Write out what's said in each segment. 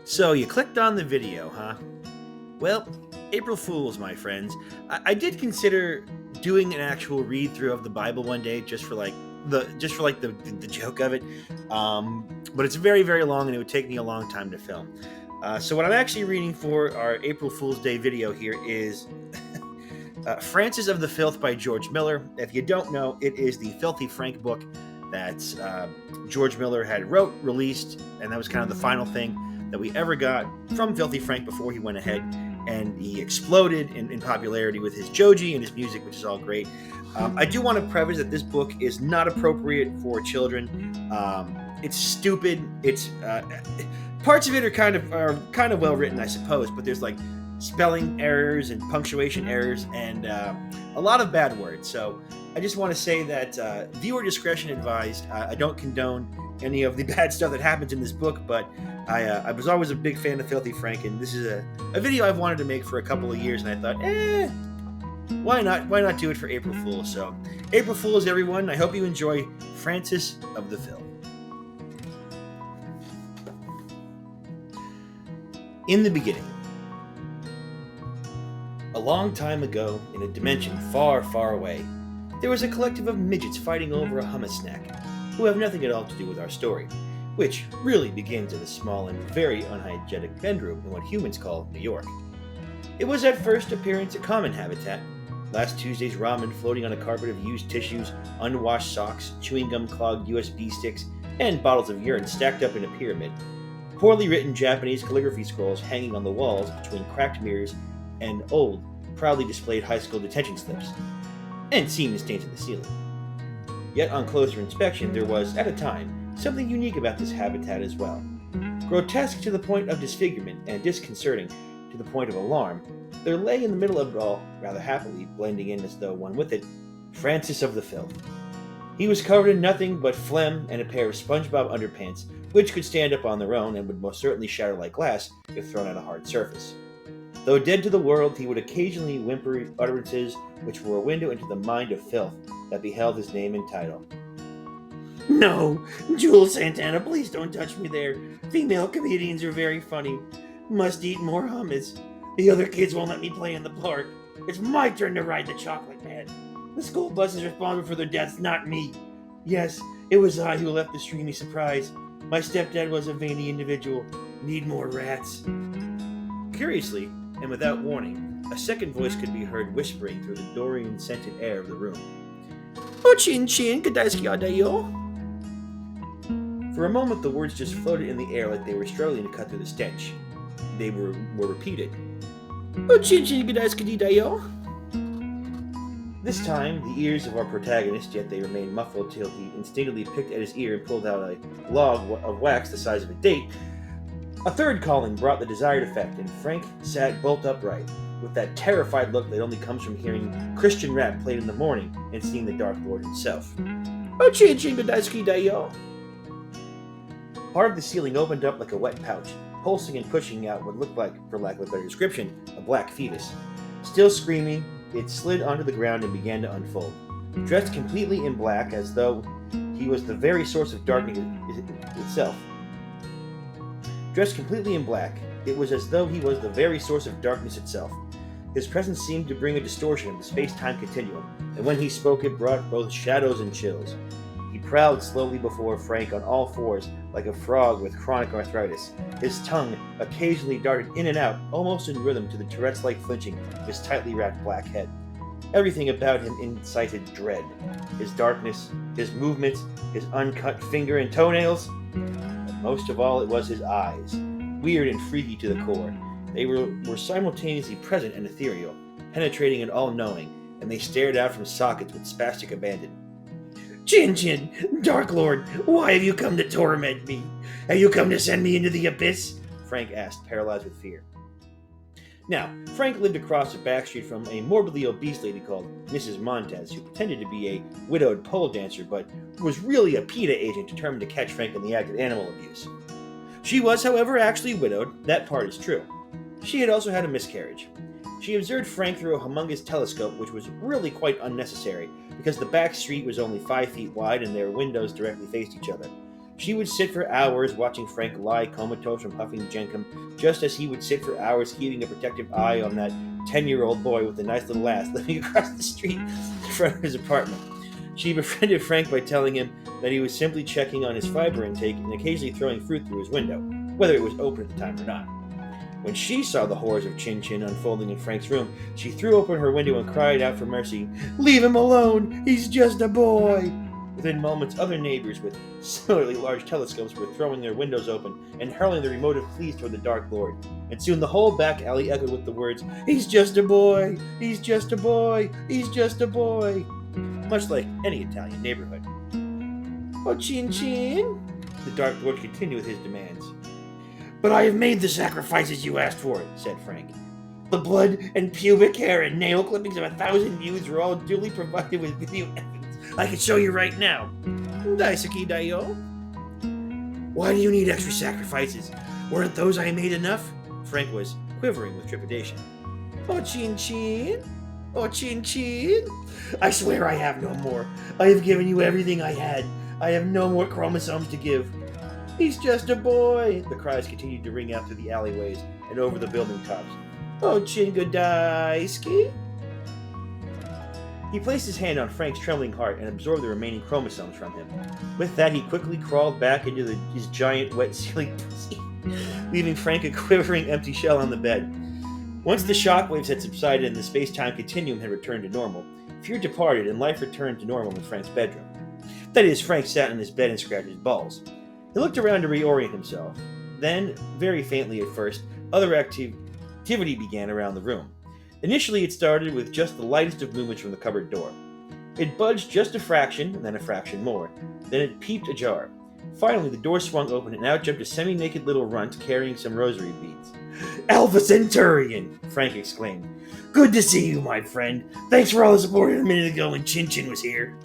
So you clicked on the video, huh? Well, April Fools, my friends. I did consider doing an actual read through of the Bible one day, just for the joke of it. But it's very very long, and it would take me a long time to film. So what I'm actually reading for our April Fool's Day video here is Francis of the Filth by George Miller. If you don't know, it is the Filthy Frank book that George Miller had wrote, released, and that was kind of the final thing that we ever got from Filthy Frank before he went ahead and he exploded in popularity with his Joji and his music, which is all great. I do want to preface that this book is not appropriate for children. It's stupid. It's parts of it are kind of well written, I suppose, but there's like spelling errors and punctuation errors and a lot of bad words. So I just want to say that viewer discretion advised. I don't condone any of the bad stuff that happens in this book, but I was always a big fan of Filthy Frank, and this is a video I've wanted to make for a couple of years, and I thought, why not? Why not do it for April Fool's? So, April Fool's, everyone. I hope you enjoy Francis of the Filth. In the beginning, a long time ago, in a dimension far, far away, there was a collective of midgets fighting over a hummus snack, who have nothing at all to do with our story, which really begins in a small and very unhygienic bedroom in what humans call New York. It was at first appearance a common habitat. Last Tuesday's ramen floating on a carpet of used tissues, unwashed socks, chewing gum clogged USB sticks, and bottles of urine stacked up in a pyramid. Poorly written Japanese calligraphy scrolls hanging on the walls between cracked mirrors and old, proudly displayed high school detention slips, and semen stains in the ceiling. Yet on closer inspection, there was, at a time, something unique about this habitat as well. Grotesque to the point of disfigurement and disconcerting to the point of alarm, there lay in the middle of it all, rather happily blending in as though one with it, Francis of the Filth. He was covered in nothing but phlegm and a pair of SpongeBob underpants, which could stand up on their own and would most certainly shatter like glass if thrown at a hard surface. Though dead to the world, he would occasionally whimper utterances which were a window into the mind of filth that beheld his name and title. No, Jules Santana, please don't touch me there. Female comedians are very funny. Must eat more hummus. The other kids won't let me play in the park. It's my turn to ride the chocolate man. The school bus is responsible for their deaths, not me. Yes, it was I who left the streamy surprise. My stepdad was a veiny individual. Need more rats. Curiously, and without warning, a second voice could be heard whispering through the durian-scented air of the room. Oh, chin chin, gadaiski adayo. For a moment, the words just floated in the air like they were struggling to cut through the stench. They were repeated. Oh, chin chin, gadaiski dayo. This time, the ears of our protagonist, yet they remained muffled till he instinctively picked at his ear and pulled out a log of wax the size of a date. A third calling brought the desired effect, and Frank sat bolt upright, with that terrified look that only comes from hearing Christian rap played in the morning and seeing the Dark Lord himself. Oh, chin chin, gadaiski dayo. Part of the ceiling opened up like a wet pouch, pulsing and pushing out what looked like, for lack of a better description, a black fetus. Still screaming, it slid onto the ground and began to unfold. Dressed completely in black, as though he was the very source of darkness itself. Dressed completely in black, it was as though he was the very source of darkness itself. His presence seemed to bring a distortion of the space-time continuum, and when he spoke it brought both shadows and chills. He prowled slowly before Frank on all fours, like a frog with chronic arthritis. His tongue occasionally darted in and out, almost in rhythm to the Tourette's-like flinching of his tightly wrapped black head. Everything about him incited dread. His darkness, his movements, his uncut finger and toenails. But most of all, it was his eyes, weird and freaky to the core. They were simultaneously present and ethereal, penetrating and all-knowing, and they stared out from sockets with spastic abandon. Chin Chin, Dark Lord, why have you come to torment me? Have you come to send me into the abyss? Frank asked, paralyzed with fear. Now, Frank lived across a back street from a morbidly obese lady called Mrs. Montez, who pretended to be a widowed pole dancer, but was really a PETA agent determined to catch Frank in the act of animal abuse. She was, however, actually widowed. That part is true. She had also had a miscarriage. She observed Frank through a humongous telescope, which was really quite unnecessary, because the back street was only 5 feet wide and their windows directly faced each other. She would sit for hours watching Frank lie comatose from huffing jenkem, just as he would sit for hours keeping a protective eye on that 10-year-old boy with a nice little ass living across the street in front of his apartment. She befriended Frank by telling him that he was simply checking on his fiber intake and occasionally throwing fruit through his window, whether it was open at the time or not. When she saw the horrors of Chin Chin unfolding in Frank's room, she threw open her window and cried out for mercy, "Leave him alone! He's just a boy!" Within moments, other neighbors with similarly large telescopes were throwing their windows open and hurling their emotive pleas toward the Dark Lord. And soon the whole back alley echoed with the words, "He's just a boy! He's just a boy! He's just a boy!" Much like any Italian neighborhood. "Oh, Chin Chin," the Dark Lord continued with his demands. "But I have made the sacrifices you asked for," said Frank. "The blood and pubic hair and nail clippings of 1,000 youths were all duly provided with video evidence. I can show you right now." "Daisuke Daio." "Why do you need extra sacrifices? Weren't those I made enough?" Frank was quivering with trepidation. "Oh, Chin Chin. Oh, Chin Chin. I swear I have no more. I have given you everything I had. I have no more chromosomes to give." "He's just a boy." The cries continued to ring out through the alleyways and over the building tops. "Oh, Chinga Daisuke." He placed his hand on Frank's trembling heart and absorbed the remaining chromosomes from him. With that, he quickly crawled back into his giant, wet-sealing pussy, leaving Frank a quivering, empty shell on the bed. Once the shockwaves had subsided and the space-time continuum had returned to normal, fear departed and life returned to normal in Frank's bedroom. That is, Frank sat in his bed and scratched his balls. He looked around to reorient himself. Then, very faintly at first, other activity began around the room. Initially, it started with just the lightest of movements from the cupboard door. It budged just a fraction, and then a fraction more. Then it peeped ajar. Finally, the door swung open, and out jumped a semi-naked little runt carrying some rosary beads. "Alpha Centurion!" Frank exclaimed. "Good to see you, my friend. Thanks for all the support a minute ago when Chin Chin was here."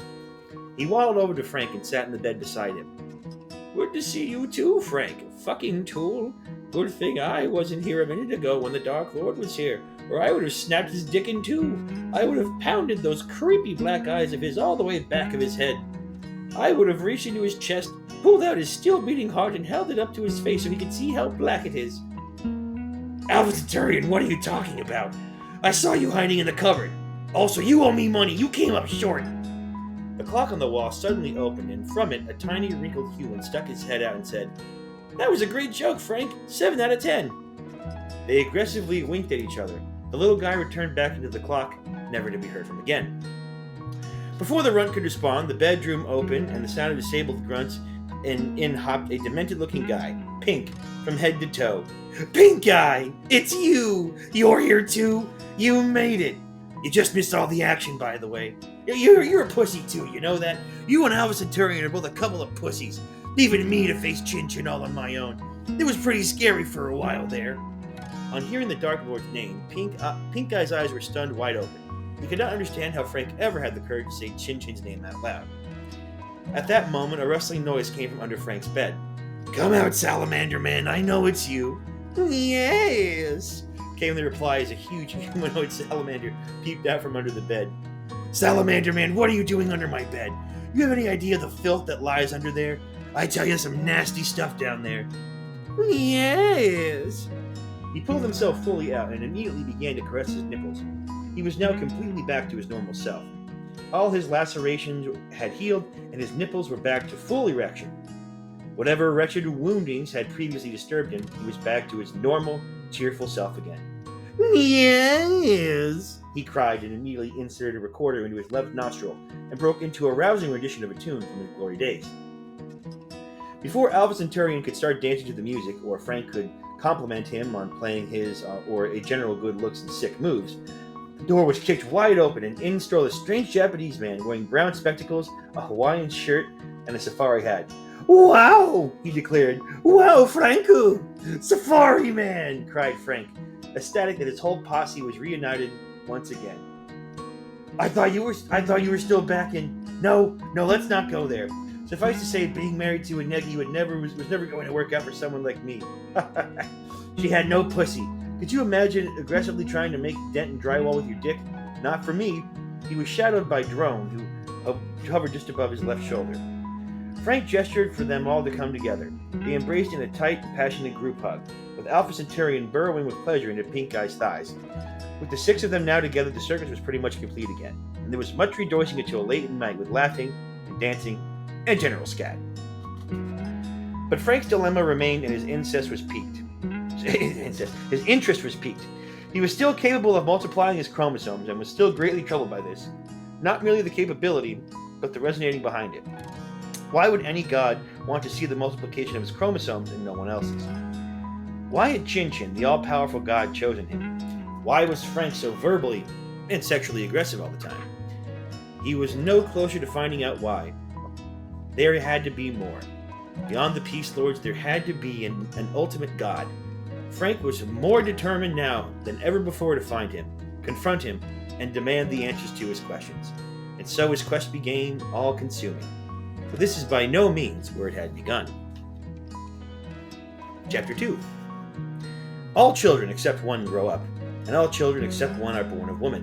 He waddled over to Frank and sat in the bed beside him. "Good to see you too, Frank. Fucking tool. Good thing I wasn't here a minute ago when the Dark Lord was here, or I would have snapped his dick in two. I would have pounded those creepy black eyes of his all the way back of his head. I would have reached into his chest, pulled out his still-beating heart, and held it up to his face so he could see how black it is." "Alpha Centurion, what are you talking about? I saw you hiding in the cupboard. Also, you owe me money. You came up short." The clock on the wall suddenly opened, and from it, a tiny, wrinkled human stuck his head out and said, "That was a great joke, Frank. 7 out of 10. They aggressively winked at each other. The little guy returned back into the clock, never to be heard from again. Before the runt could respond, the bedroom opened, and the sound of disabled grunts, and in hopped a demented-looking guy, pink, from head to toe. "Pink guy! It's you! You're here too? You made it! You just missed all the action, by the way. You're a pussy too, you know that? You and Alpha Centurion are both a couple of pussies, leaving me to face Chin Chin all on my own. It was pretty scary for a while there." On hearing the Dark Lord's name, Pink Guy's eyes were stunned wide open. He could not understand how Frank ever had the courage to say Chin Chin's name out loud. At that moment, a rustling noise came from under Frank's bed. "Come out, Salamander Man, I know it's you." "Yes," came the reply as a huge humanoid salamander peeped out from under the bed. "Salamander Man, what are you doing under my bed? You have any idea of the filth that lies under there? I tell you, some nasty stuff down there." "Yes." He pulled himself fully out and immediately began to caress his nipples. He was now completely back to his normal self. All his lacerations had healed, and his nipples were back to full erection. Whatever wretched woundings had previously disturbed him, he was back to his normal, cheerful self again. "Yes," he cried, and immediately inserted a recorder into his left nostril and broke into a rousing rendition of a tune from his glory days. Before Alpha Centurion could start dancing to the music, or Frank could compliment him on playing his or a general good looks and sick moves, the door was kicked wide open, and in strolled a strange Japanese man wearing brown spectacles, a Hawaiian shirt, and a safari hat. "Wow!" he declared. "Wow, Franku! Safari man!" cried Frank, ecstatic that his whole posse was reunited once again. I thought you were still back in. No, let's not go there. Suffice to say, being married to a Negi was never going to work out for someone like me. She had no pussy. Could you imagine aggressively trying to make a dent in drywall with your dick? Not for me. He was shadowed by Drone, who hovered just above his left shoulder. Frank gestured for them all to come together. They embraced in a tight and passionate group hug, with Alpha Centaurian burrowing with pleasure into Pink Eye's thighs. With the 6 of them now together, the circus was pretty much complete again, and there was much rejoicing until late at night with laughing and dancing and general scat. But Frank's dilemma remained, and his interest was piqued. He was still capable of multiplying his chromosomes and was still greatly troubled by this. Not merely the capability, but the resonating behind it. Why would any god want to see the multiplication of his chromosomes and no one else's? Why had Chin-Chin, the all-powerful god, chosen him? Why was Frank so verbally and sexually aggressive all the time? He was no closer to finding out why. There had to be more. Beyond the Peace Lords, there had to be an ultimate god. Frank was more determined now than ever before to find him, confront him, and demand the answers to his questions. And so his quest became all-consuming. But this is by no means where it had begun. Chapter 2. All children except one grow up, and all children except one are born of woman.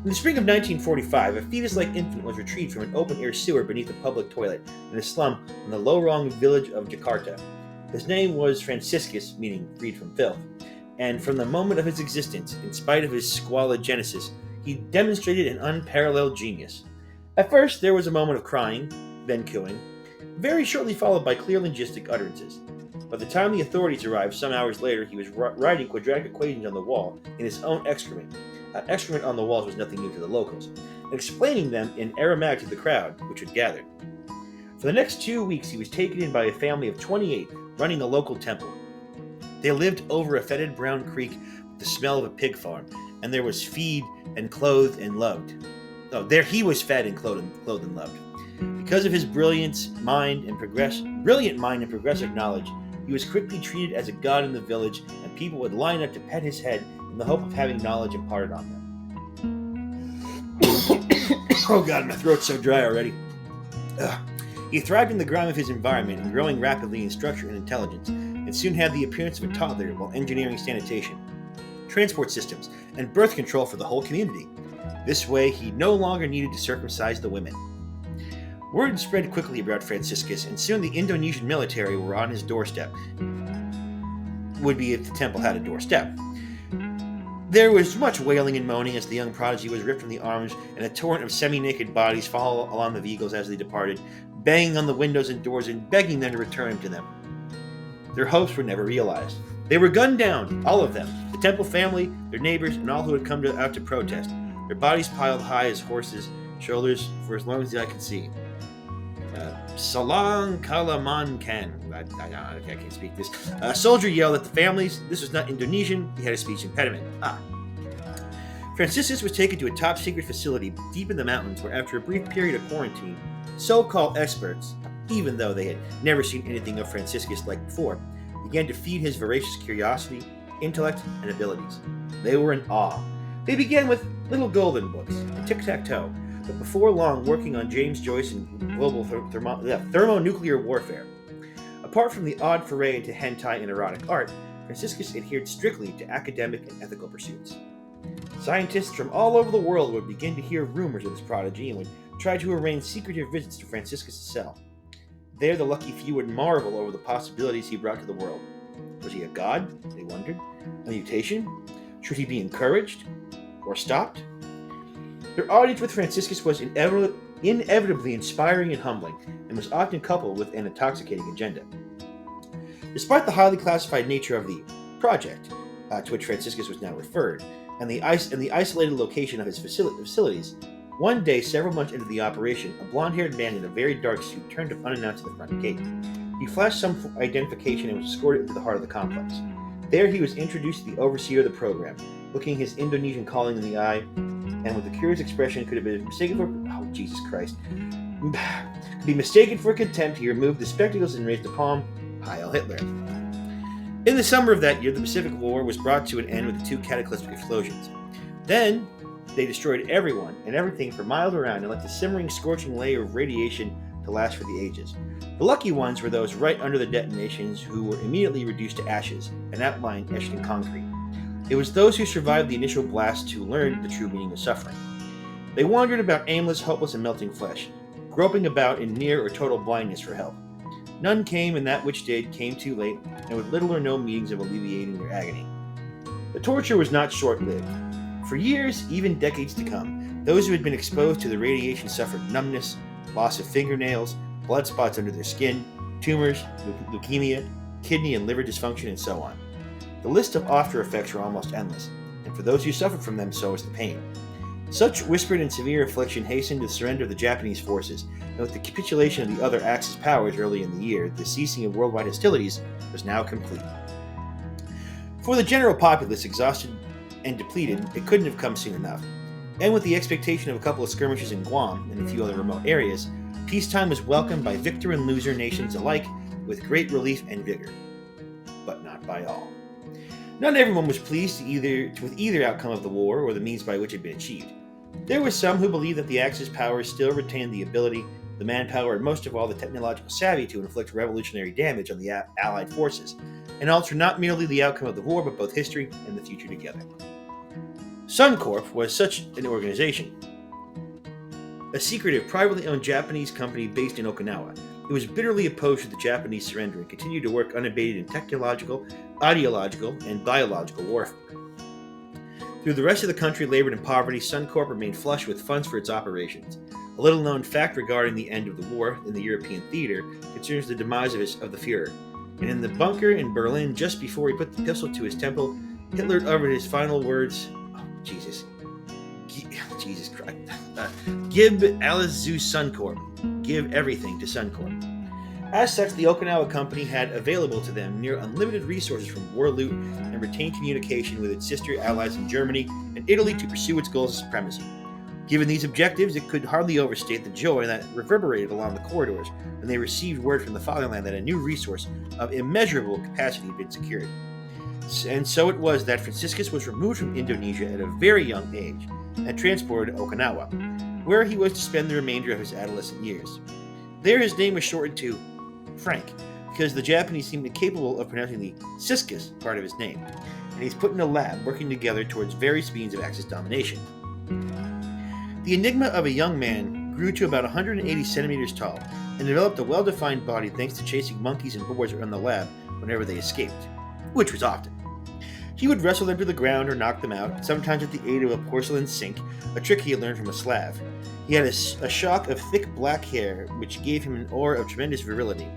In the spring of 1945, a fetus-like infant was retrieved from an open-air sewer beneath a public toilet in a slum in the low-rung village of Jakarta. His name was Franciscus, meaning freed from filth, and from the moment of his existence, in spite of his squalid genesis, he demonstrated an unparalleled genius. At first, there was a moment of crying, then cooing, very shortly followed by clear linguistic utterances. By the time the authorities arrived some hours later, he was writing quadratic equations on the wall in his own excrement. Excrement on the walls was nothing new to the locals, and explaining them in Aramaic to the crowd, which had gathered. For the next 2 weeks, he was taken in by a family of 28 running a local temple. They lived over a fetid brown creek with the smell of a pig farm, and there was feed and clothed and loved. Oh, there he was fed and clothed and loved. Because of his brilliant mind and progressive knowledge, he was quickly treated as a god in the village, and people would line up to pet his head in the hope of having knowledge imparted on them. Oh God, my throat's so dry already. He thrived in the grime of his environment and growing rapidly in structure and intelligence, and soon had the appearance of a toddler while engineering sanitation, transport systems, and birth control for the whole community. This way, he no longer needed to circumcise the women. Word spread quickly about Franciscus, and soon the Indonesian military were on his doorstep. Would be if the temple had a doorstep. There was much wailing and moaning as the young prodigy was ripped from the arms, and a torrent of semi-naked bodies followed along the vehicles as they departed, banging on the windows and doors and begging them to return him to them. Their hopes were never realized. They were gunned down, all of them, the temple family, their neighbors, and all who had come out to protest, their bodies piled high as horses' shoulders for as long as the eye could see. Salang Kalaman Kan. I can't speak this. A soldier yelled at the families. This was not Indonesian. He had a speech impediment. Franciscus was taken to a top-secret facility deep in the mountains where, after a brief period of quarantine, so-called experts, even though they had never seen anything of Franciscus like before, began to feed his voracious curiosity, intellect, and abilities. They were in awe. They began with little golden books and tic-tac-toe, but before long working on James Joyce and global thermonuclear warfare. Apart from the odd foray into hentai and erotic art, Franciscus adhered strictly to academic and ethical pursuits. Scientists from all over the world would begin to hear rumors of this prodigy and would try to arrange secretive visits to Franciscus' cell. There, the lucky few would marvel over the possibilities he brought to the world. Was he a god? They wondered. A mutation? Should he be encouraged? Or stopped? Their audience with Franciscus was inevitably inspiring and humbling, and was often coupled with an intoxicating agenda. Despite the highly classified nature of the project, to which Franciscus was now referred, and the isolated location of his facilities, one day, several months into the operation, a blonde-haired man in a very dark suit turned up unannounced at the front gate. He flashed some identification and was escorted into the heart of the complex. There he was introduced to the overseer of the program, looking his Indonesian calling in the eye, and with a curious expression could have been mistaken for contempt, he removed the spectacles and raised a palm. Heil Hitler. In the summer of that year, the Pacific War was brought to an end with the 2 cataclysmic explosions. Then, they destroyed everyone and everything for miles around and let the simmering, scorching layer of radiation to last for the ages. The lucky ones were those right under the detonations who were immediately reduced to ashes, an outline etched in concrete. It was those who survived the initial blast who learned the true meaning of suffering. They wandered about aimless, hopeless, and melting flesh, groping about in near or total blindness for help. None came, and that which did came too late, and with little or no means of alleviating their agony. The torture was not short-lived. For years, even decades to come, those who had been exposed to the radiation suffered numbness, loss of fingernails, blood spots under their skin, tumors, leukemia, kidney and liver dysfunction, and so on. The list of after effects were almost endless, and for those who suffered from them, so was the pain. Such whispered and severe affliction hastened the surrender of the Japanese forces, and with the capitulation of the other Axis powers early in the year, the ceasing of worldwide hostilities was now complete. For the general populace, exhausted and depleted, it couldn't have come soon enough. And with the expectation of a couple of skirmishes in Guam and a few other remote areas, peacetime was welcomed by victor and loser nations alike with great relief and vigor. But not by all. Not everyone was pleased with either outcome of the war or the means by which it had been achieved. There were some who believed that the Axis powers still retained the ability, the manpower, and most of all the technological savvy to inflict revolutionary damage on the Allied forces, and alter not merely the outcome of the war, but both history and the future together. Suncorp was such an organization. A secretive, privately owned Japanese company based in Okinawa, it was bitterly opposed to the Japanese surrender and continued to work unabated in technological, ideological, and biological warfare. Through the rest of the country labored in poverty, Suncorp remained flush with funds for its operations. A little-known fact regarding the end of the war in the European theater concerns the demise of the Führer. And in the bunker in Berlin, just before he put the pistol to his temple, Hitler uttered his final words, Jesus Christ. Give alles zu Suncorp. Give everything to Suncorp. As such, the Okinawa company had available to them near unlimited resources from war loot and retained communication with its sister allies in Germany and Italy to pursue its goals of supremacy. Given these objectives, it could hardly overstate the joy that reverberated along the corridors when they received word from the fatherland that a new resource of immeasurable capacity had been secured. And so it was that Franciscus was removed from Indonesia at a very young age and transported to Okinawa, where he was to spend the remainder of his adolescent years. There his name was shortened to Frank, because the Japanese seemed incapable of pronouncing the Ciscus part of his name, and he's put in a lab working together towards various means of Axis domination. The enigma of a young man grew to about 180 centimeters tall and developed a well-defined body thanks to chasing monkeys and boars around the lab whenever they escaped, which was often. He would wrestle them to the ground or knock them out, sometimes with the aid of a porcelain sink, a trick he had learned from a Slav. He had a shock of thick black hair, which gave him an aura of tremendous virility.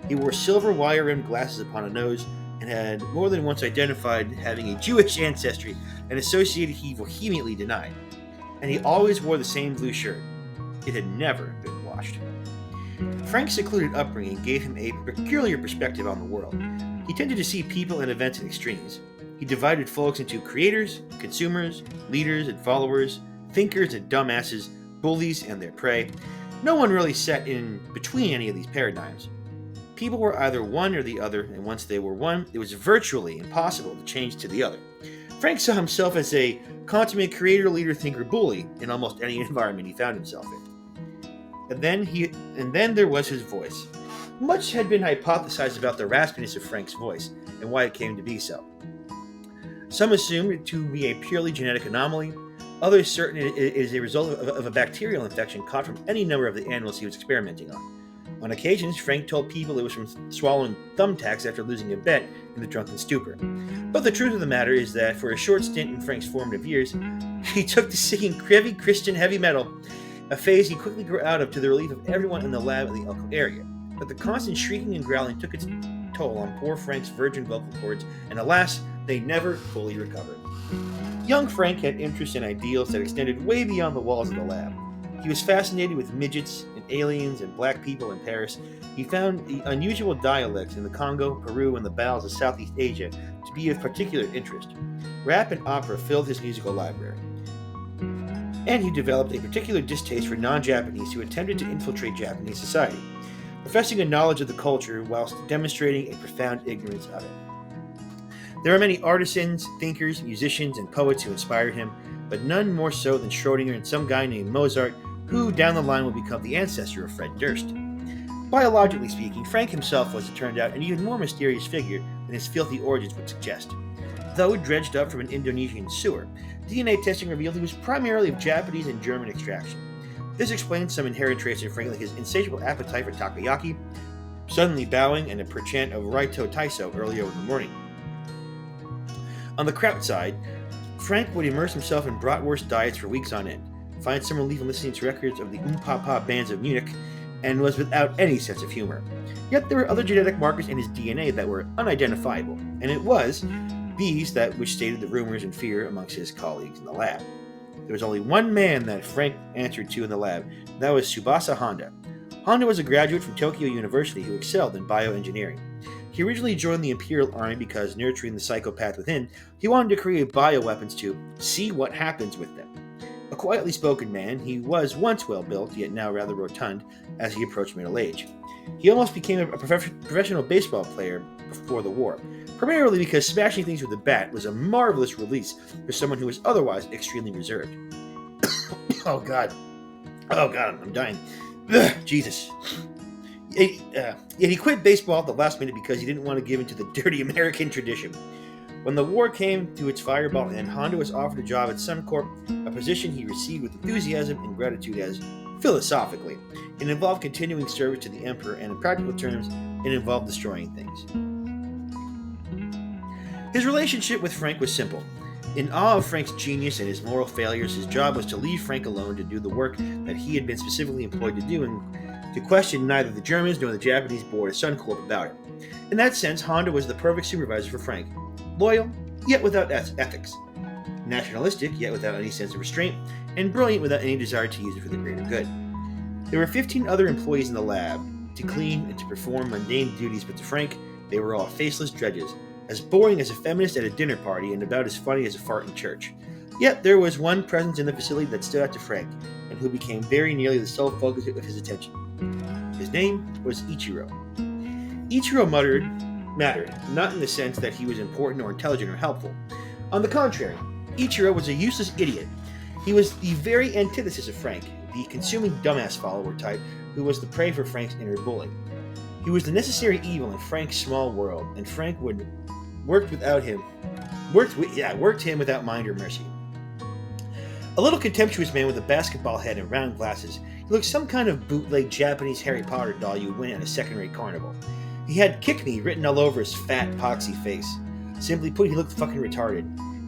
He wore silver wire-rimmed glasses upon a nose, and had more than once identified having a Jewish ancestry, an associated he vehemently denied. And he always wore the same blue shirt. It had never been washed. Frank's secluded upbringing gave him a peculiar perspective on the world. He tended to see people and events in extremes. He divided folks into creators, consumers, leaders and followers, thinkers and dumbasses, bullies and their prey. No one really sat in between any of these paradigms. People were either one or the other, and once they were one, it was virtually impossible to change to the other. Frank saw himself as a consummate creator, leader, thinker, bully in almost any environment he found himself in. And then there was his voice. Much had been hypothesized about the raspiness of Frank's voice and why it came to be so. Some assumed it to be a purely genetic anomaly. Others certain it is a result of a bacterial infection caught from any number of the animals he was experimenting on. On occasions, Frank told people it was from swallowing thumbtacks after losing a bet in the drunken stupor. But the truth of the matter is that for a short stint in Frank's formative years, he took to singing heavy Christian heavy metal, a phase he quickly grew out of to the relief of everyone in the lab in the Elko area. But the constant shrieking and growling took its toll on poor Frank's virgin vocal cords, and alas, they never fully recovered. Young Frank had interests and ideals that extended way beyond the walls of the lab. He was fascinated with midgets and aliens and black people in Paris. He found the unusual dialects in the Congo, Peru, and the bowels of Southeast Asia to be of particular interest. Rap and opera filled his musical library. And he developed a particular distaste for non-Japanese who attempted to infiltrate Japanese society, professing a knowledge of the culture whilst demonstrating a profound ignorance of it. There are many artisans, thinkers, musicians, and poets who inspired him, but none more so than Schrödinger and some guy named Mozart, who down the line will become the ancestor of Fred Durst. Biologically speaking, Frank himself was, it turned out, an even more mysterious figure than his filthy origins would suggest. Though dredged up from an Indonesian sewer, DNA testing revealed he was primarily of Japanese and German extraction. This explains some inherent traits in Frank, like his insatiable appetite for takoyaki, suddenly bowing, and a perchant of Raito Taiso earlier in the morning. On the kraut side, Frank would immerse himself in bratwurst diets for weeks on end, find some relief in listening to records of the Papa bands of Munich, and was without any sense of humor. Yet there were other genetic markers in his DNA that were unidentifiable, and it was these which stated the rumors and fear amongst his colleagues in the lab. There was only one man that Frank answered to in the lab, and that was Tsubasa Honda. Honda was a graduate from Tokyo University who excelled in bioengineering. He originally joined the Imperial Army because, nurturing the psychopath within, he wanted to create bioweapons to see what happens with them. A quietly spoken man, he was once well-built, yet now rather rotund, as he approached middle age. He almost became a professional baseball player before the war, primarily because smashing things with a bat was a marvelous release for someone who was otherwise extremely reserved. Oh God, I'm dying. Ugh, Jesus. Yet he quit baseball at the last minute because he didn't want to give in to the dirty American tradition. When the war came to its fireball end, Honda was offered a job at Suncorp, a position he received with enthusiasm and gratitude as, philosophically, it involved continuing service to the Emperor, and in practical terms, it involved destroying things. His relationship with Frank was simple. In awe of Frank's genius and his moral failures, his job was to leave Frank alone to do the work that he had been specifically employed to do, and to question neither the Germans nor the Japanese board of Suncorp about it. In that sense, Honda was the perfect supervisor for Frank. Loyal, yet without ethics. Nationalistic, yet without any sense of restraint. And brilliant without any desire to use it for the greater good. There were 15 other employees in the lab to clean and to perform mundane duties, but to Frank, they were all faceless drudges, as boring as a feminist at a dinner party and about as funny as a fart in church. Yet there was one presence in the facility that stood out to Frank, and who became very nearly the sole focus of his attention. His name was Ichiro. Ichiro mattered, not in the sense that he was important or intelligent or helpful. On the contrary, Ichiro was a useless idiot. He was the very antithesis of Frank, the consuming dumbass follower type who was the prey for Frank's inner bully. He was the necessary evil in Frank's small world, and Frank worked him without mind or mercy. A little contemptuous man with a basketball head and round glasses, he looked some kind of bootleg Japanese Harry Potter doll you would win at a second-rate carnival. He had "Kick Me" written all over his fat, poxy face. Simply put, he looked fucking retarded.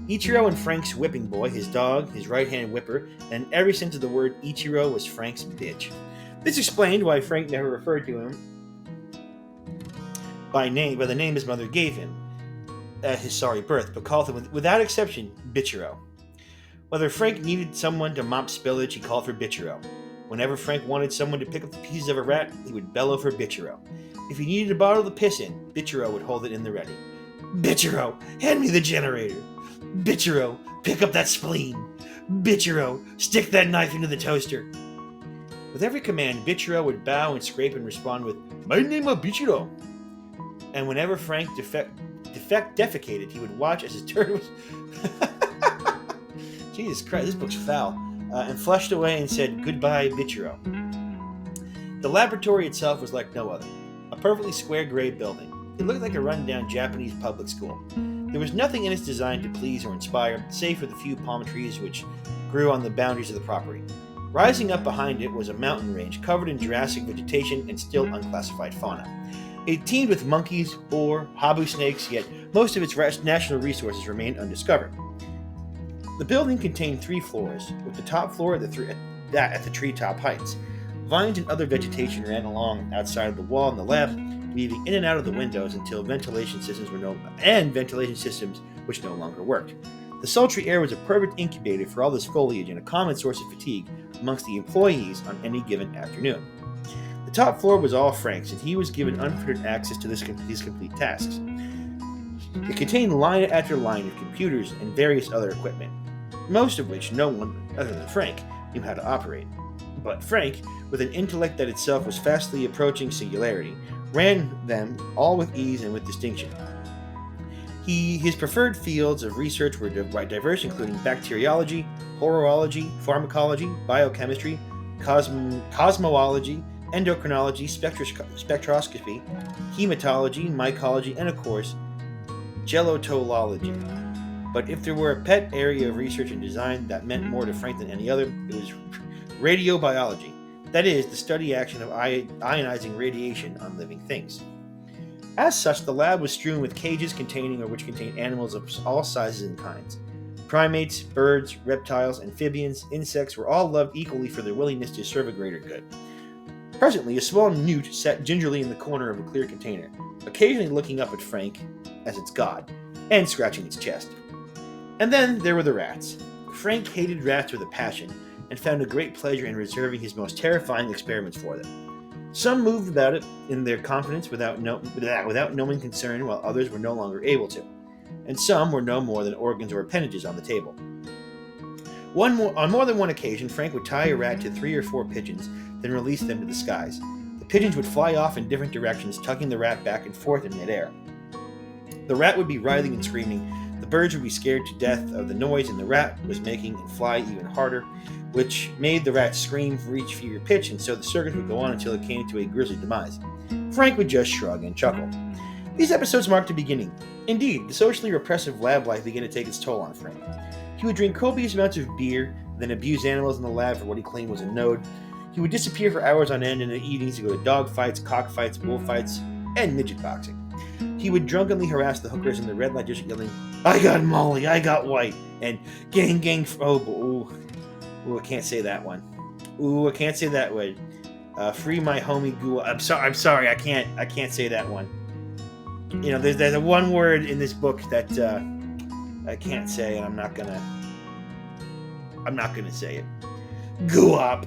Ichiro and Frank's whipping boy, his dog, his right-hand whipper, and in every sense of the word, Ichiro was Frank's bitch. This explained why Frank never referred to him by the name his mother gave him at his sorry birth, but called him, without exception, Bitchiro. Whether Frank needed someone to mop spillage, he called for Bitchiro. Whenever Frank wanted someone to pick up the pieces of a rat, he would bellow for Bitchiro. If he needed a bottle to piss in, Bitchiro would hold it in the ready. Bitchiro, hand me the generator. Bitchiro, pick up that spleen. Bitchiro, stick that knife into the toaster. With every command, Bitchiro would bow and scrape and respond with, "My name is Bitchiro." And whenever Frank defecated, he would watch as his turd was... Jesus Christ, this book's foul. And flushed away and said, "Goodbye, Bitchiro." The laboratory itself was like no other. A perfectly square gray building. It looked like a run-down Japanese public school. There was nothing in its design to please or inspire, save for the few palm trees which grew on the boundaries of the property. Rising up behind it was a mountain range covered in Jurassic vegetation and still unclassified fauna. It teemed with monkeys, boar, habu snakes, yet most of its national resources remained undiscovered. The building contained 3 floors, with the top floor at the treetop heights. Vines and other vegetation ran along outside of the wall in the lab, weaving in and out of the windows until ventilation systems which no longer worked. The sultry air was a perfect incubator for all this foliage and a common source of fatigue amongst the employees on any given afternoon. The top floor was all Frank's, and he was given unfettered access to these complete tasks. It contained line after line of computers and various other equipment, most of which no one other than Frank knew how to operate. But Frank, with an intellect that itself was fastly approaching singularity, ran them all with ease and with distinction. His preferred fields of research were diverse, including bacteriology, horology, pharmacology, biochemistry, cosmology, endocrinology, spectroscopy, hematology, mycology, and of course, gelotology. But if there were a pet area of research and design that meant more to Frank than any other, it radiobiology. That is, the study action of ionizing radiation on living things. As such, the lab was strewn with cages containing or which contained animals of all sizes and kinds. Primates, birds, reptiles, amphibians, insects were all loved equally for their willingness to serve a greater good. Presently, a small newt sat gingerly in the corner of a clear container, occasionally looking up at Frank as its god, and scratching its chest. And then there were the rats. Frank hated rats with a passion, and found a great pleasure in reserving his most terrifying experiments for them. Some moved about it in their confidence without knowing concern, while others were no longer able to, and some were no more than organs or appendages on the table. On more than one occasion, Frank would tie a rat to 3 or 4 pigeons, then release them to the skies. The pigeons would fly off in different directions, tugging the rat back and forth in midair. The rat would be writhing and screaming, the birds would be scared to death of the noise, and the rat was making and fly even harder, which made the rat scream for each fever pitch, and so the circus would go on until it came to a grisly demise. Frank would just shrug and chuckle. These episodes marked the beginning. Indeed, the socially repressive lab life began to take its toll on Frank. He would drink copious amounts of beer, then abuse animals in the lab for what he claimed was a node. He would disappear for hours on end in the evenings to go to dog fights, cockfights, bullfights, and midget boxing. He would drunkenly harass the hookers in the red light district, yelling, "I got Molly, I got White," and gang, I can't say that one. I can't say that one. Free my homie Gua. I'm sorry, I can't say that one. You know, there's a one word in this book that I can't say, and I'm not gonna say it. Guap.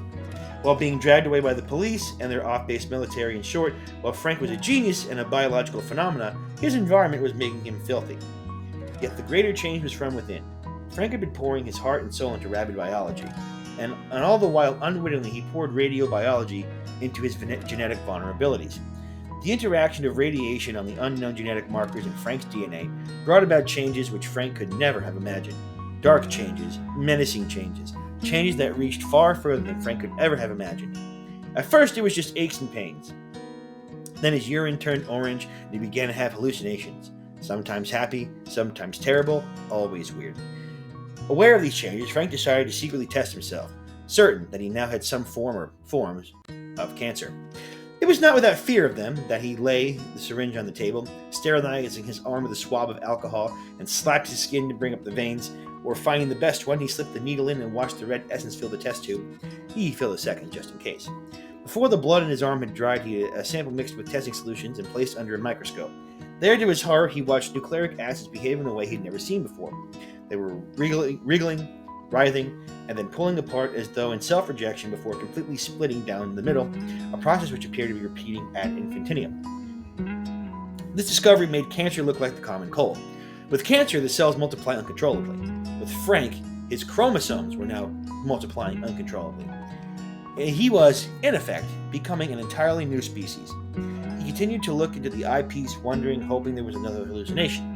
While being dragged away by the police and their off-base military. In short, while Frank was a genius and a biological phenomena, his environment was making him filthy. Yet the greater change was from within. Frank had been pouring his heart and soul into rabid biology, and all the while unwittingly he poured radiobiology into his genetic vulnerabilities. The interaction of radiation on the unknown genetic markers in Frank's DNA brought about changes which Frank could never have imagined. Dark changes, menacing changes, changes that reached far further than Frank could ever have imagined. At first it was just aches and pains. Then his urine turned orange and he began to have hallucinations. Sometimes happy, sometimes terrible, always weird. Aware of these changes, Frank decided to secretly test himself, certain that he now had some forms of cancer. It was not without fear of them that he lay the syringe on the table, sterilizing his arm with a swab of alcohol, and slapped his skin to bring up the veins, or finding the best one, he slipped the needle in and watched the red essence fill the test tube. He filled a second just in case. Before the blood in his arm had dried, he had a sample mixed with testing solutions and placed under a microscope. There, to his horror, he watched nucleic acids behave in a way he'd never seen before. They were wriggling, writhing, and then pulling apart as though in self-rejection before completely splitting down the middle, a process which appeared to be repeating ad infinitum. This discovery made cancer look like the common cold. With cancer, the cells multiply uncontrollably. With Frank, his chromosomes were now multiplying uncontrollably. He was, in effect, becoming an entirely new species. He continued to look into the eyepiece, wondering, hoping there was another hallucination.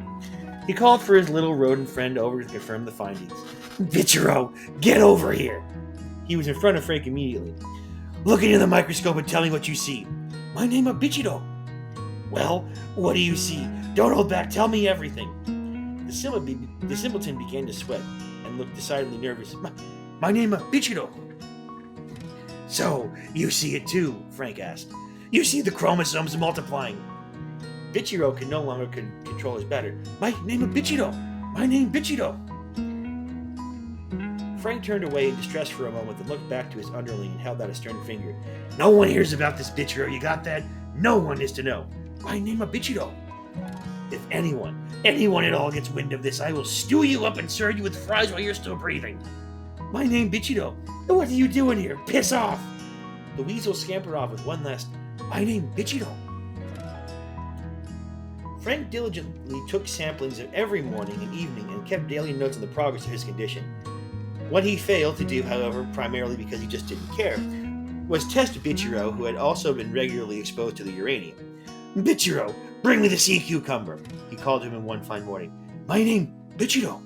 He called for his little rodent friend over to confirm the findings. "Bichero, get over here!" He was in front of Frank immediately. "Look into the microscope and tell me what you see." "My name is Bichero." "Well, what do you see? Don't hold back, tell me everything." The simpleton began to sweat and looked decidedly nervous. My name is Bichero." "So, you see it too?" Frank asked. "You see the chromosomes multiplying." Bichero could no longer control his batter. "My name is Bichero! My name is Bichero!" Frank turned away in distress for a moment, then looked back to his underling and held out a stern finger. "No one hears about this, Bichero, you got that? No one is to know. My name is Bichero. If anyone at all gets wind of this, I will stew you up and serve you with fries while you're still breathing. My name is Bichero. What are you doing here? Piss off!" The weasel scampered off with one last, "My name is Bichero." Frank diligently took samplings of every morning and evening and kept daily notes of the progress of his condition. What he failed to do, however, primarily because he just didn't care, was test Bichero, who had also been regularly exposed to the uranium. "Bichero, bring me the sea cucumber," he called to him one fine morning. "My name, Bichero."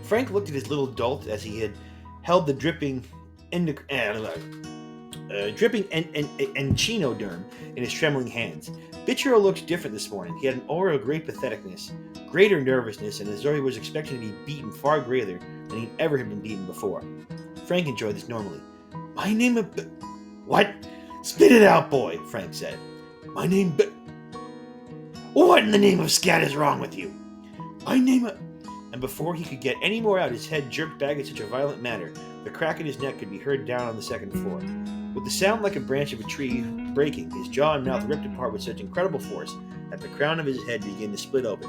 Frank looked at his little dolt as he had held the dripping dripping enchinoderm in his trembling hands. Bichero looked different this morning. He had an aura of great patheticness, greater nervousness, and as though he was expecting to be beaten far greater than he'd ever have been beaten before. Frank enjoyed this normally. My name of... What? Spit it out, boy, Frank said. My name... What in the name of scat is wrong with you? My name of... And before he could get any more out, his head jerked back in such a violent manner, the crack in his neck could be heard down on the second floor. With the sound like a branch of a tree breaking, his jaw and mouth ripped apart with such incredible force that the crown of his head began to split open.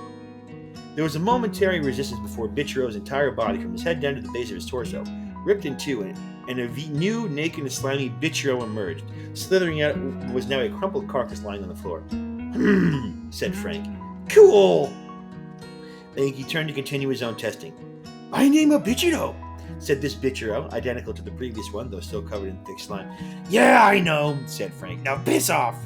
There was a momentary resistance before Bichero's entire body, from his head down to the base of his torso, ripped in two, and a new, naked, and slimy Bichero emerged. Slithering out was now a crumpled carcass lying on the floor. Said Frank. Cool! Then he turned to continue his own testing. My name is Bichero, said this Bichero, identical to the previous one, though still covered in thick slime. Yeah, I know, said Frank. Now piss off!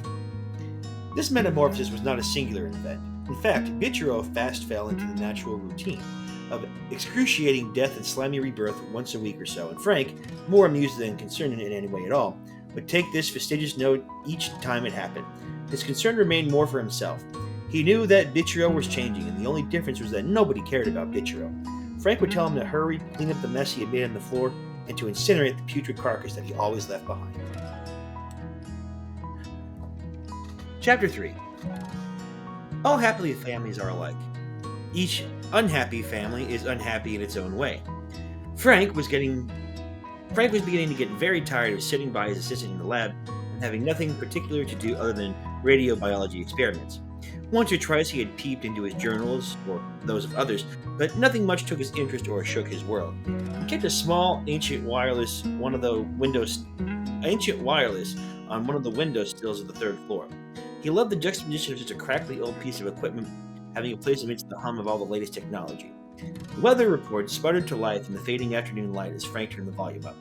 This metamorphosis was not a singular event. In fact, Bichero fast fell into the natural routine of excruciating death and slimy rebirth once a week or so, and Frank, more amused than concerned in any way at all, would take this fastidious note each time it happened. His concern remained more for himself. He knew that Bichero was changing, and the only difference was that nobody cared about Bichero. Frank would tell him to hurry, clean up the mess he had made on the floor, and to incinerate the putrid carcass that he always left behind. Chapter 3. All happy families are alike. Each unhappy family is unhappy in its own way. Frank was beginning to get very tired of sitting by his assistant in the lab and having nothing particular to do other than radiobiology experiments. Once or twice he had peeped into his journals, or those of others, but nothing much took his interest or shook his world. He kept a small, ancient wireless on one of the window sills of the third floor. He loved the juxtaposition of such a crackly old piece of equipment having a place amidst the hum of all the latest technology. The weather report sputtered to life in the fading afternoon light as Frank turned the volume up.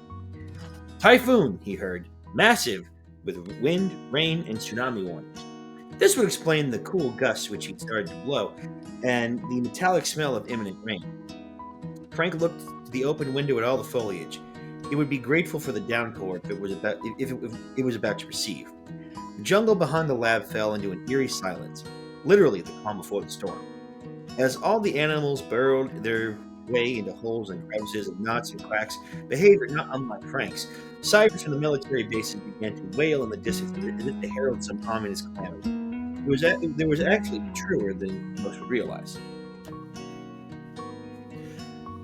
Typhoon, he heard. Massive, with wind, rain, and tsunami warnings. This would explain the cool gusts which he'd started to blow, and the metallic smell of imminent rain. Frank looked to the open window at all the foliage. He would be grateful for the downpour if it was about to receive. The jungle behind the lab fell into an eerie silence, literally the calm before the storm. As all the animals burrowed their way into holes and crevices and knots and cracks, behavior not unlike Frank's, sirens from the military bases began to wail in the distance as if to herald some ominous calamity. There was actually truer than most would realize.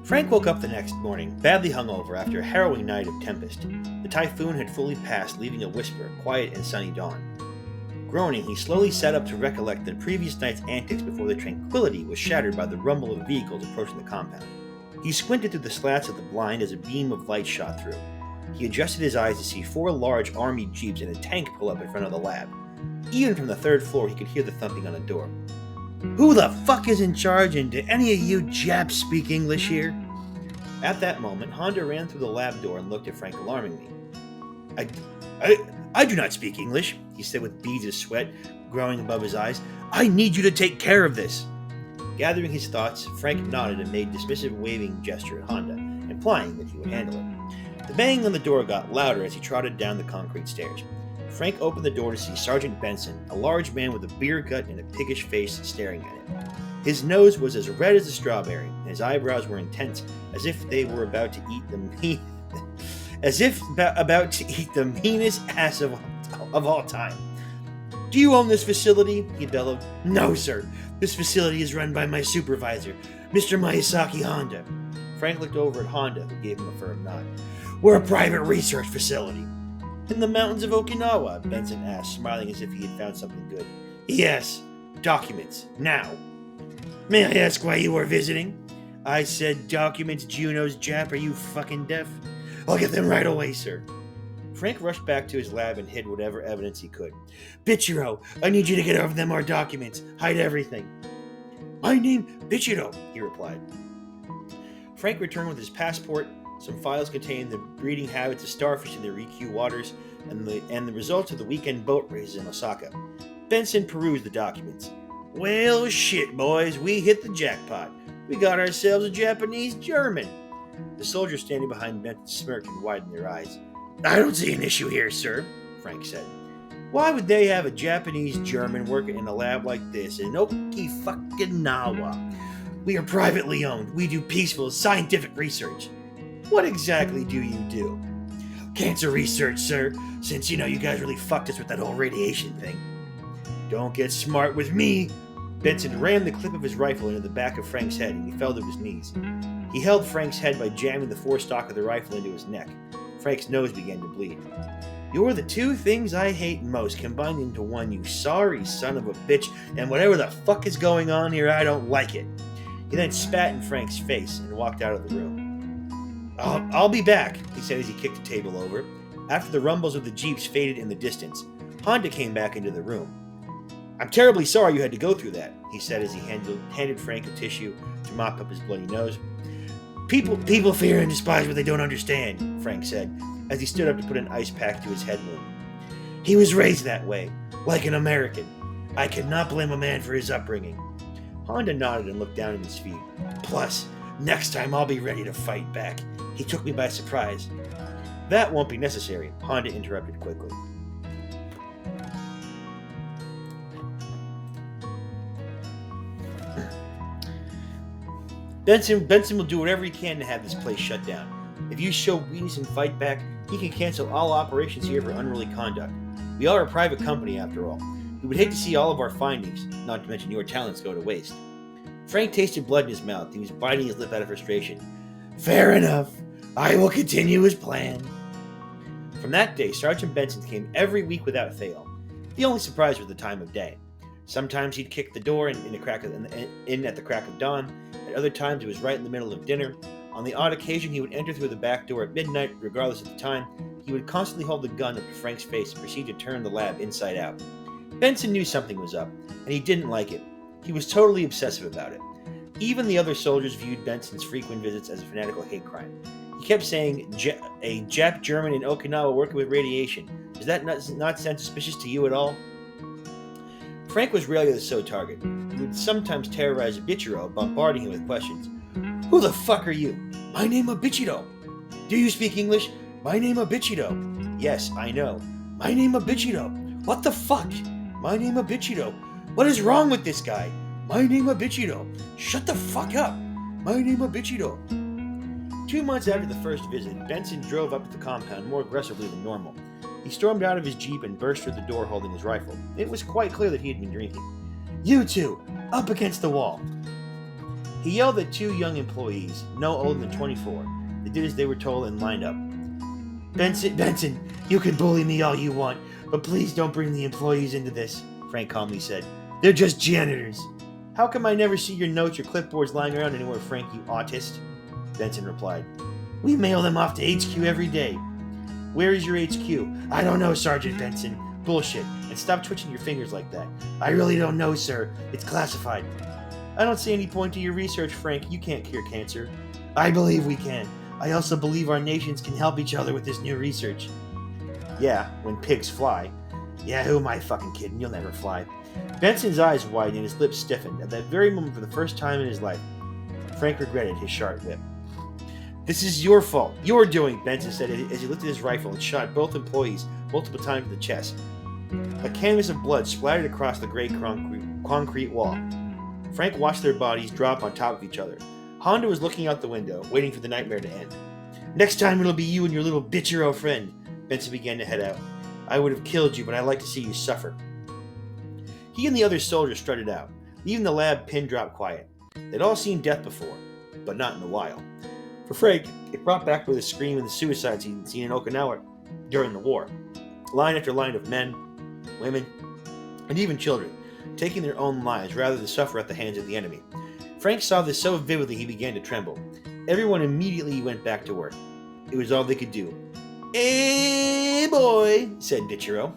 Frank woke up the next morning, badly hungover after a harrowing night of tempest. The typhoon had fully passed, leaving a whisper, quiet and sunny dawn. Groaning, he slowly sat up to recollect the previous night's antics before the tranquility was shattered by the rumble of vehicles approaching the compound. He squinted through the slats of the blind as a beam of light shot through. He adjusted his eyes to see 4 large army jeeps and a tank pull up in front of the lab. Even from the third floor, he could hear the thumping on the door. Who the fuck is in charge, and do any of you Japs speak English here? At that moment, Honda ran through the lab door and looked at Frank alarmingly. I do not speak English, he said with beads of sweat growing above his eyes. I need you to take care of this. Gathering his thoughts, Frank nodded and made a dismissive waving gesture at Honda, implying that he would handle it. The banging on the door got louder as he trotted down the concrete stairs. Frank opened the door to see Sergeant Benson, a large man with a beer gut and a piggish face, staring at him. His nose was as red as a strawberry, and his eyebrows were intense, as if they were about to eat the meanest ass of all time. Do you own this facility? He bellowed. No, sir. This facility is run by my supervisor, Mr. Miyazaki Honda. Frank looked over at Honda, who gave him a firm nod. We're a private research facility. In the mountains of Okinawa, Benson asked, smiling as if he had found something good. Yes. Documents. Now. May I ask why you are visiting? I said documents, Juno's Jap. Are you fucking deaf? I'll get them right away, sir. Frank rushed back to his lab and hid whatever evidence he could. Bichero, I need you to get over them our documents. Hide everything. My name, Bichero, he replied. Frank returned with his passport, some files containing the breeding habits of starfish in the Rikyū waters, and the results of the weekend boat races in Osaka. Benson perused the documents. Well, shit, boys, we hit the jackpot. We got ourselves a Japanese German. The soldiers standing behind Benson smirked and widened their eyes. I don't see an issue here, sir, Frank said. Why would they have a Japanese German working in a lab like this in Okinawa? We are privately owned. We do peaceful scientific research. What exactly do you do? Cancer research, sir, since you guys really fucked us with that whole radiation thing. Don't get smart with me. Benson rammed the clip of his rifle into the back of Frank's head and he fell to his knees. He held Frank's head by jamming the forestock of the rifle into his neck. Frank's nose began to bleed. You're the two things I hate most combined into one, you sorry son of a bitch, and whatever the fuck is going on here, I don't like it. He then spat in Frank's face and walked out of the room. I'll be back, he said as he kicked the table over. After the rumbles of the jeeps faded in the distance, Honda came back into the room. I'm terribly sorry you had to go through that, he said as he handed Frank a tissue to mop up his bloody nose. People fear and despise what they don't understand, Frank said, as he stood up to put an ice pack to his head wound. He was raised that way, like an American. I cannot blame a man for his upbringing. Honda nodded and looked down at his feet. Plus, next time I'll be ready to fight back. He took me by surprise. That won't be necessary, Honda interrupted quickly. Benson will do whatever he can to have this place shut down. If you show weakness and fight back, he can cancel all operations here for unruly conduct. We are a private company, after all. We would hate to see all of our findings, not to mention your talents, go to waste. Frank tasted blood in his mouth. He was biting his lip out of frustration. Fair enough. I will continue as planned. From that day, Sergeant Benson came every week without fail. The only surprise was the time of day. Sometimes he'd kick the door in at the crack of dawn. At other times, it was right in the middle of dinner. On the odd occasion, he would enter through the back door at midnight, regardless of the time. He would constantly hold the gun up to Frank's face and proceed to turn the lab inside out. Benson knew something was up, and he didn't like it. He was totally obsessive about it. Even the other soldiers viewed Benson's frequent visits as a fanatical hate crime. He kept saying, a Jap German in Okinawa working with radiation. Does that not sound suspicious to you at all? Frank was rarely the sole target. He would sometimes terrorize Bichiro, bombarding him with questions. Who the fuck are you? My name is Bichiro. Do you speak English? My name is Bichiro. Yes, I know. My name is Bichiro. What the fuck? My name is Bichiro. What is wrong with this guy? My name is Bichiro. Shut the fuck up. My name is Bichiro. 2 months after the first visit, Benson drove up to the compound more aggressively than normal. He stormed out of his jeep and burst through the door holding his rifle. It was quite clear that he had been drinking. You two, up against the wall. He yelled at 2 young employees, no older than 24. They did as they were told and lined up. Benson, you can bully me all you want, but please don't bring the employees into this, Frank calmly said. They're just janitors. How come I never see your notes or clipboards lying around anywhere, Frank, you autist? Benson replied. We mail them off to HQ every day. Where is your HQ? I don't know, Sergeant Benson. Bullshit. And stop twitching your fingers like that. I really don't know, sir. It's classified. I don't see any point to your research, Frank. You can't cure cancer. I believe we can. I also believe our nations can help each other with this new research. Yeah, when pigs fly. Yeah, who am I fucking kidding? You'll never fly. Benson's eyes widened and his lips stiffened. At that very moment, for the first time in his life, Frank regretted his sharp whip. This is your fault. You're doing, Benson said as he lifted his rifle and shot both employees multiple times in the chest. A canvas of blood splattered across the gray concrete wall. Frank watched their bodies drop on top of each other. Honda was looking out the window, waiting for the nightmare to end. Next time it'll be you and your little bitchero friend. Benson began to head out. I would have killed you, but I'd like to see you suffer. He and the other soldiers strutted out, leaving the lab pin drop quiet. They'd all seen death before, but not in a while. For Frank, it brought back with a scream of the suicides he'd seen in Okinawa during the war. Line after line of men, women, and even children, taking their own lives rather than suffer at the hands of the enemy. Frank saw this so vividly he began to tremble. Everyone immediately went back to work. It was all they could do. Hey boy, said Bichiro.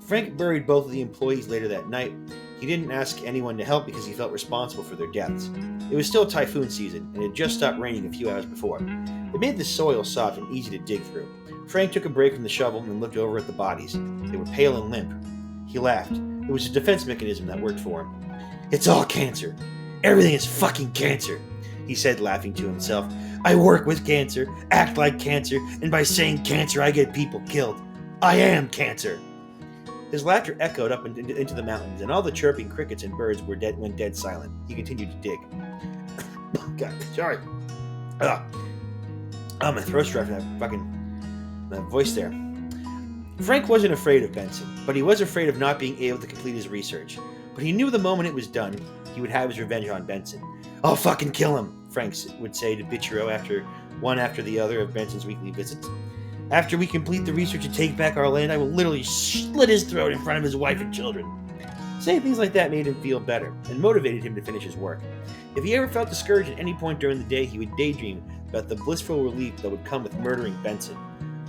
Frank buried both of the employees later that night. He didn't ask anyone to help because he felt responsible for their deaths. It was still typhoon season, and it had just stopped raining a few hours before. It made the soil soft and easy to dig through. Frank took a break from the shovel and looked over at the bodies. They were pale and limp. He laughed. It was a defense mechanism that worked for him. It's all cancer. Everything is fucking cancer. he said, laughing to himself. I work with cancer, act like cancer, and by saying cancer I get people killed. I am cancer. His laughter echoed up into the mountains, and all the chirping crickets and birds went dead silent. He continued to dig. God, sorry. My throat's dry from that voice there. Frank wasn't afraid of Benson, but he was afraid of not being able to complete his research. But he knew the moment it was done, he would have his revenge on Benson. I'll fucking kill him, Frank would say to Bitchero after the other of Benson's weekly visits. After we complete the research and take back our land, I will literally slit his throat in front of his wife and children. Saying things like that made him feel better and motivated him to finish his work. If he ever felt discouraged at any point during the day, he would daydream about the blissful relief that would come with murdering Benson.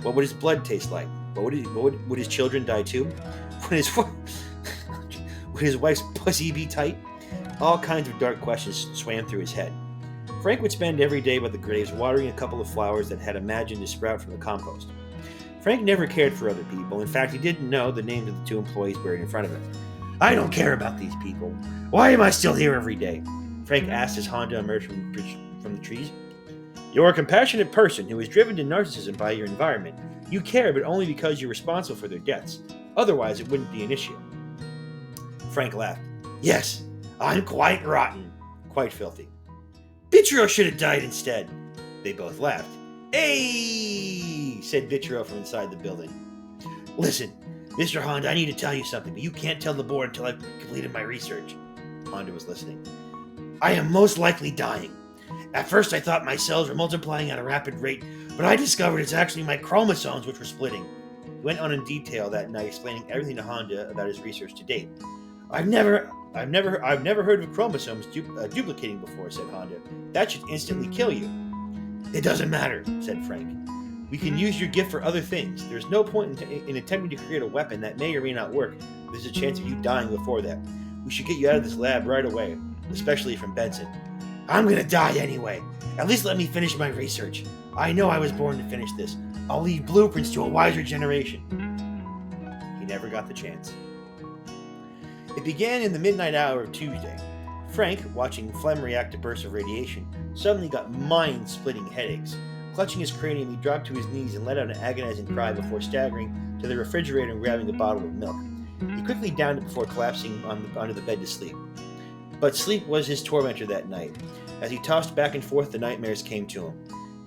What would his blood taste like? Would his children die too? Would his wife's pussy be tight? All kinds of dark questions swam through his head. Frank would spend every day by the graves watering a couple of flowers that had imagined to sprout from the compost. Frank never cared for other people. In fact, he didn't know the names of the two employees buried in front of him. I don't care about these people. Why am I still here every day? Frank asked as Honda emerged from the trees. You're a compassionate person who is driven to narcissism by your environment. You care, but only because you're responsible for their deaths. Otherwise, it wouldn't be an issue. Frank laughed. Yes, I'm quite rotten. Quite filthy. Bitchero should have died instead. They both laughed. Hey, said Bitchero from inside the building. Listen, Mr. Honda, I need to tell you something, but you can't tell the board until I've completed my research. Honda was listening. I am most likely dying. At first I thought my cells were multiplying at a rapid rate, but I discovered it's actually my chromosomes which were splitting. He went on in detail that night, explaining everything to Honda about his research to date. I've never heard of chromosomes duplicating before, said Honda. That should instantly kill you. It doesn't matter, said Frank. We can use your gift for other things. There's no point in attempting to create a weapon that may or may not work. There's a chance of you dying before that. We should get you out of this lab right away, especially from Benson. I'm gonna die anyway. At least let me finish my research. I know I was born to finish this. I'll leave blueprints to a wiser generation. He never got the chance. It began in the midnight hour of Tuesday. Frank, watching phlegm react to bursts of radiation, suddenly got mind-splitting headaches. Clutching his cranium, he dropped to his knees and let out an agonizing cry before staggering to the refrigerator and grabbing a bottle of milk. He quickly downed it before collapsing onto the bed to sleep. But sleep was his tormentor that night. As he tossed back and forth, the nightmares came to him.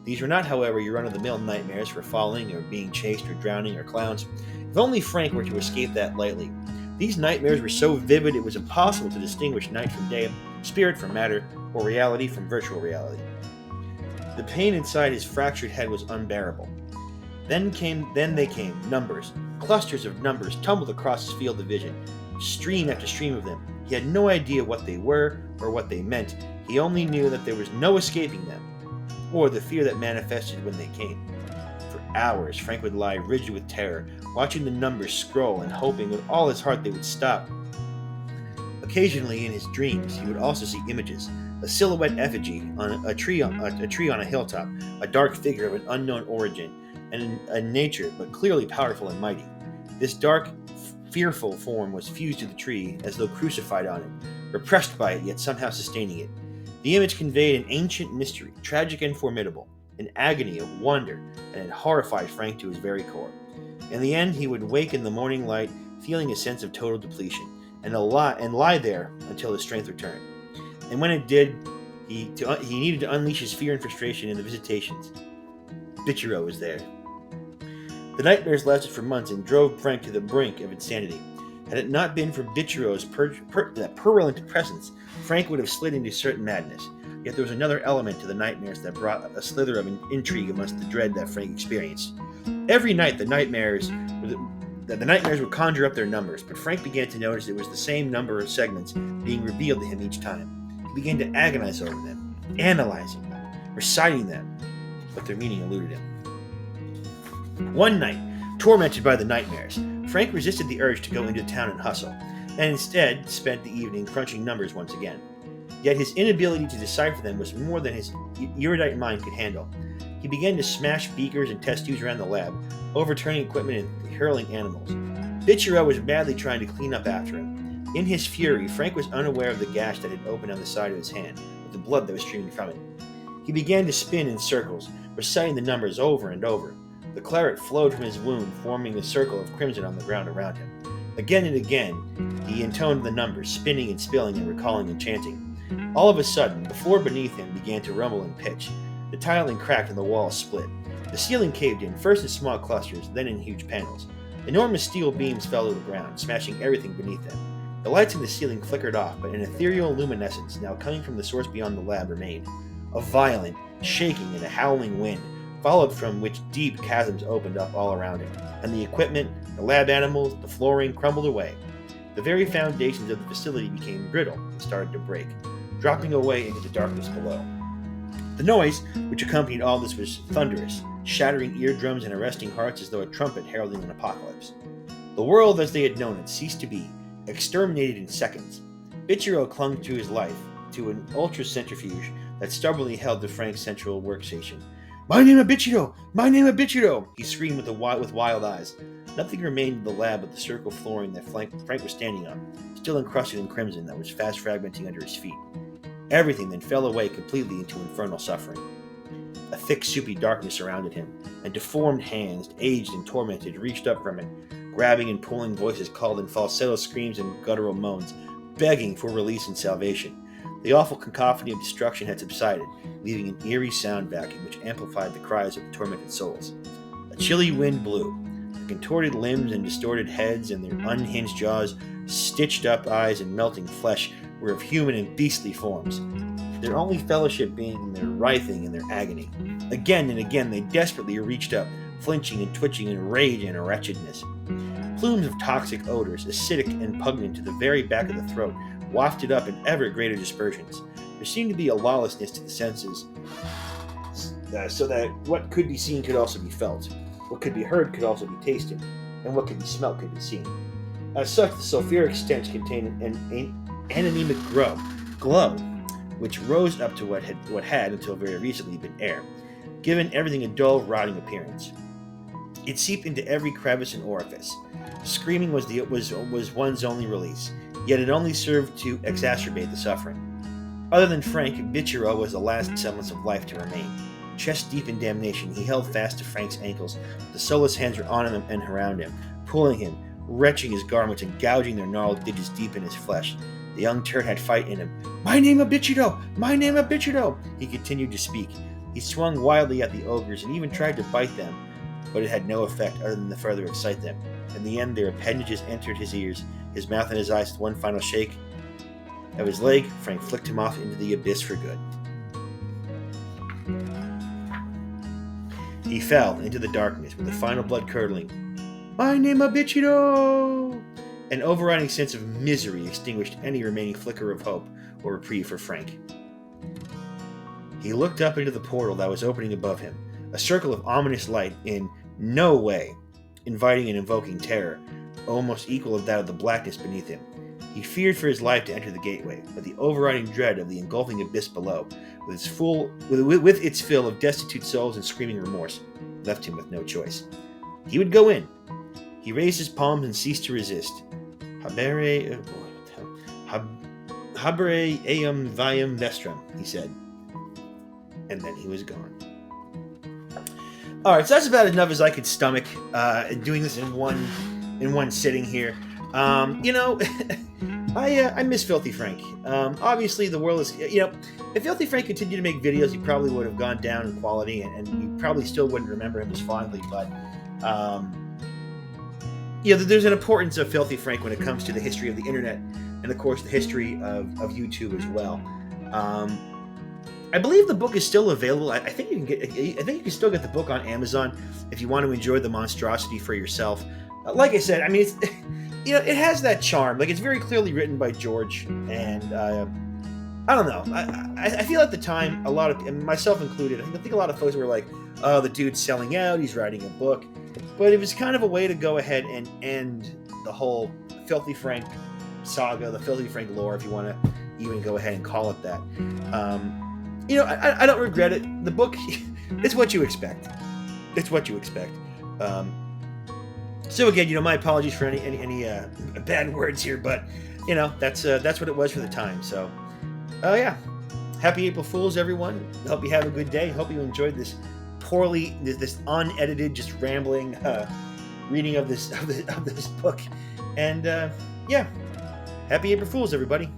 These were not, however, your run-of-the-mill nightmares for falling or being chased or drowning or clowns. If only Frank were to escape that lightly. These nightmares were so vivid it was impossible to distinguish night from day, spirit from matter, or reality from virtual reality. The pain inside his fractured head was unbearable. Then they came, numbers. Clusters of numbers tumbled across his field of vision, stream after stream of them. He had no idea what they were or what they meant. He only knew that there was no escaping them, or the fear that manifested when they came. For hours, Frank would lie rigid with terror, watching the numbers scroll and hoping with all his heart they would stop. Occasionally, in his dreams, he would also see images: a silhouette effigy on a tree on a hilltop, a dark figure of an unknown origin, and a nature but clearly powerful and mighty. This dark, fearful form was fused to the tree as though crucified on it, repressed by it yet somehow sustaining it. The image conveyed an ancient mystery, tragic and formidable, an agony of wonder, and it horrified Frank to his very core. In the end, he would wake in the morning light, feeling a sense of total depletion, and lie there until his strength returned. And when it did, he needed to unleash his fear and frustration in the visitations. Bitchero was there. The nightmares lasted for months and drove Frank to the brink of insanity. Had it not been for Bitchero's purulent presence, Frank would have slid into certain madness. Yet there was another element to the nightmares that brought a slither of intrigue amongst the dread that Frank experienced. Every night the nightmares would conjure up their numbers, but Frank began to notice it was the same number of segments being revealed to him each time. He began to agonize over them, analyzing them, reciting them, but their meaning eluded him. One night, tormented by the nightmares, Frank resisted the urge to go into town and hustle, and instead spent the evening crunching numbers once again. Yet his inability to decipher them was more than his erudite mind could handle. He began to smash beakers and test tubes around the lab, overturning equipment and hurling animals. Bitchero was madly trying to clean up after him. In his fury, Frank was unaware of the gash that had opened on the side of his hand, with the blood that was streaming from it. He began to spin in circles, reciting the numbers over and over. The claret flowed from his wound, forming a circle of crimson on the ground around him. Again and again, he intoned the numbers, spinning and spilling and recalling and chanting. All of a sudden, the floor beneath him began to rumble and pitch. The tiling cracked and the walls split. The ceiling caved in, first in small clusters, then in huge panels. Enormous steel beams fell to the ground, smashing everything beneath them. The lights in the ceiling flickered off, but an ethereal luminescence, now coming from the source beyond the lab, remained. A violent shaking and a howling wind, followed from which deep chasms opened up all around him, and the equipment, the lab animals, the flooring crumbled away. The very foundations of the facility became brittle and started to break, dropping away into the darkness below. The noise which accompanied all this was thunderous, shattering eardrums and arresting hearts as though a trumpet heralding an apocalypse. The world as they had known it ceased to be, exterminated in seconds. Ichiro clung to his life, to an ultra-centrifuge that stubbornly held the Frank's central workstation. "My name is Bichiro! My name is Bichiro!" he screamed with wild eyes. Nothing remained in the lab but the circle flooring that Frank was standing on, still encrusted in crimson that was fast fragmenting under his feet. Everything then fell away completely into infernal suffering. A thick, soupy darkness surrounded him, and deformed hands, aged and tormented, reached up from it. Grabbing and pulling voices called in falsetto screams and guttural moans, begging for release and salvation. The awful cacophony of destruction had subsided, leaving an eerie sound vacuum which amplified the cries of the tormented souls. A chilly wind blew. The contorted limbs and distorted heads and their unhinged jaws, stitched up eyes and melting flesh were of human and beastly forms, their only fellowship being in their writhing and their agony. Again and again they desperately reached up, flinching and twitching in rage and wretchedness. Plumes of toxic odors, acidic and pungent to the very back of the throat, wafted up in ever greater dispersions. There seemed to be a lawlessness to the senses, so that what could be seen could also be felt, what could be heard could also be tasted, and what could be smelt could be seen. As such, the sulfuric stench contained an anemic glow, which rose up to what had until very recently been air, giving everything a dull, rotting appearance. It seeped into every crevice and orifice. Screaming was one's only release, yet it only served to exacerbate the suffering. Other than Frank, Bichiro was the last semblance of life to remain. Chest deep in damnation, he held fast to Frank's ankles. The soulless hands were on him and around him, pulling him, wrenching his garments and gouging their gnarled digits deep in his flesh. The young turd had fight in him. "My name is Bichiro! My name is Bichiro!" He continued to speak. He swung wildly at the ogres and even tried to bite them, but it had no effect other than to further excite them. In the end, their appendages entered his ears, his mouth and his eyes with one final shake of his leg. Frank flicked him off into the abyss for good. He fell into the darkness with a final blood-curdling, "My name is Bichiro!" An overriding sense of misery extinguished any remaining flicker of hope or reprieve for Frank. He looked up into the portal that was opening above him, a circle of ominous light in no way inviting and invoking terror, almost equal of that of the blackness beneath him. He feared for his life to enter the gateway, but the overriding dread of the engulfing abyss below, with its fill of destitute souls and screaming remorse, left him with no choice. He would go in. He raised his palms and ceased to resist. Habere eum viam vestrum, he said. And then he was gone. Alright, so that's about enough as I could stomach doing this in one sitting here. I miss Filthy Frank. Obviously, the world is, if Filthy Frank continued to make videos, he probably would have gone down in quality, and you probably still wouldn't remember him as fondly, but, there's an importance of Filthy Frank when it comes to the history of the internet, and of course, the history of YouTube as well. I believe the book is still available. I think you can still get the book on Amazon if you want to enjoy the monstrosity for yourself. Like I said, I mean, it's, it has that charm. Like, it's very clearly written by George, and I don't know. I feel at the time, a lot of, and myself included, I think a lot of folks were like, "Oh, the dude's selling out. He's writing a book," but it was kind of a way to go ahead and end the whole Filthy Frank saga, the Filthy Frank lore, if you want to even go ahead and call it that. I don't regret it. The book, it's what you expect. It's what you expect. So again, my apologies for any bad words here, but that's what it was for the time. So, yeah. happy April Fools, everyone. Hope you have a good day. Hope you enjoyed this this unedited, just rambling reading of this book. And yeah, happy April Fools, everybody.